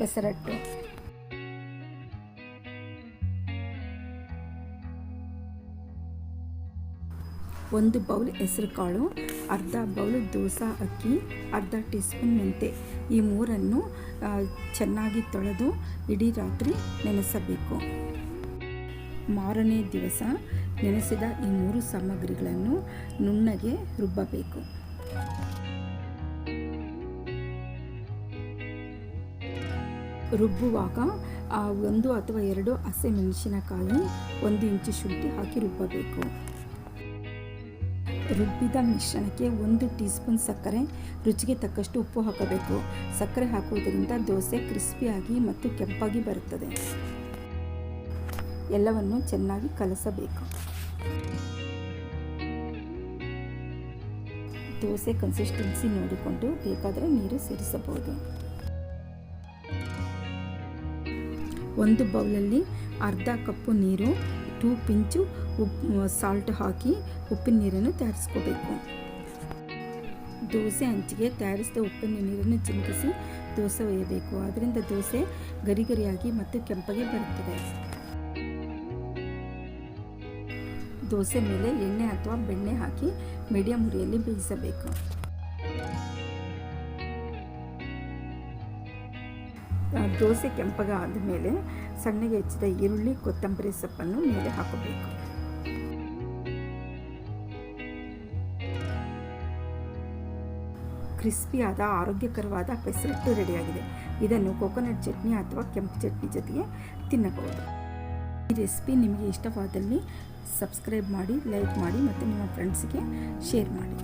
ಹೆಸರಟ್ಟು, 1 bowl ಹೆಸರುಕಾಳು, ಅರ್ಧ bowl dosa ಅಕ್ಕಿ, ಅರ್ಧ ಟೀ ಸ್ಪೂನ್ ಮೆಂತೆ. ಈ ಮೂರನ್ನು ಚೆನ್ನಾಗಿ ತೊಳೆದು ಇಡೀ ರಾತ್ರಿ ನೆನೆಸಬೇಕು. ಮಾರನೇ ದಿವಸ ನೆನೆಸಿದ ಈ 3 ಸಾಮಗ್ರಿಗಳನ್ನು ನುಣ್ಣಗೆ ರುಬ್ಬಬೇಕು. ರುಬ್ಬುವಾಗ 1 ಅಥವಾ 2 ಹಸಿಮೆಣಸಿನಕಾಯಿ, 1 ಇಂಚು ಶುಂಠಿ ಹಾಕಿ ರುಬ್ಬಬೇಕು. ರುಬ್ಬಿದ ಮಿಶ್ರಣಕ್ಕೆ 1 ಟೀ ಸ್ಪೂನ್ ಸಕ್ಕರೆ, ರುಚಿಗೆ ತಕ್ಕಷ್ಟು ಉಪ್ಪು ಹಾಕಬೇಕು. ಸಕ್ಕರೆ ಹಾಕುವುದರಿಂದ ದೋಸೆ ಕ್ರಿಸ್ಪಿಯಾಗಿ ಮತ್ತು ಕೆಂಪಾಗಿ ಬರುತ್ತದೆ. ಎಲ್ಲವನ್ನು ಚೆನ್ನಾಗಿ ಕಲಸಬೇಕು. ದೋಸೆ ಕನ್ಸಿಸ್ಟೆನ್ಸಿ ನೋಡಿಕೊಂಡು ಬೇಕಾದರೆ ನೀರು ಸೇರಿಸಬಹುದು. 1 ಬೌಲಲ್ಲಿ ಅರ್ಧ ಕಪ್ಪು ನೀರು, 2 ಪಿಂಚು ಸಾಲ್ಟ್ ಹಾಕಿ ಉಪ್ಪಿನ ನೀರನ್ನು ತಯಾರಿಸ್ಕೋಬೇಕು. ದೋಸೆ ಹಂಚಿಗೆ ತಯಾರಿಸಿದ ಉಪ್ಪಿನ ನೀರನ್ನು ಚಿಮುಕಿಸಿ ದೋಸೆ ಒಯ್ಯಬೇಕು. ಅದರಿಂದ ದೋಸೆ ಗರಿಗರಿಯಾಗಿ ಮತ್ತು ಕೆಂಪಗೆ ಬರುತ್ತದೆ. ದೋಸೆ ಮೇಲೆ ಎಣ್ಣೆ ಅಥವಾ ಬೆಣ್ಣೆ ಹಾಕಿ ಮೀಡಿಯಂ ಉರಿಯಲ್ಲಿ ಬೇಯಿಸಬೇಕು. ದೋಸೆ ಕೆಂಪಗೆ ಆದಮೇಲೆ ಸಣ್ಣಗೆ ಹೆಚ್ಚಿದ ಈರುಳ್ಳಿ, ಕೊತ್ತಂಬರಿ ಸೊಪ್ಪನ್ನು ಮೇಲೆ ಹಾಕಬೇಕು. ಕ್ರಿಸ್ಪಿಯಾದ ಆರೋಗ್ಯಕರವಾದ ಪೆಸರಟ್ಟು ರೆಡಿಯಾಗಿದೆ. ಇದನ್ನು ಕೋಕೋನಟ್ ಚಟ್ನಿ ಅಥವಾ ಕೆಂಪು ಚಟ್ನಿ ಜೊತೆಗೆ ತಿನ್ನಬಹುದು. ಈ ರೆಸಿಪಿ ನಿಮಗೆ ಇಷ್ಟವಾದಲ್ಲಿ ಸಬ್ಸ್ಕ್ರೈಬ್ ಮಾಡಿ, ಲೈಕ್ ಮಾಡಿ ಮತ್ತು ನಿಮ್ಮ ಫ್ರೆಂಡ್ಸ್ಗೆ ಶೇರ್ ಮಾಡಿ.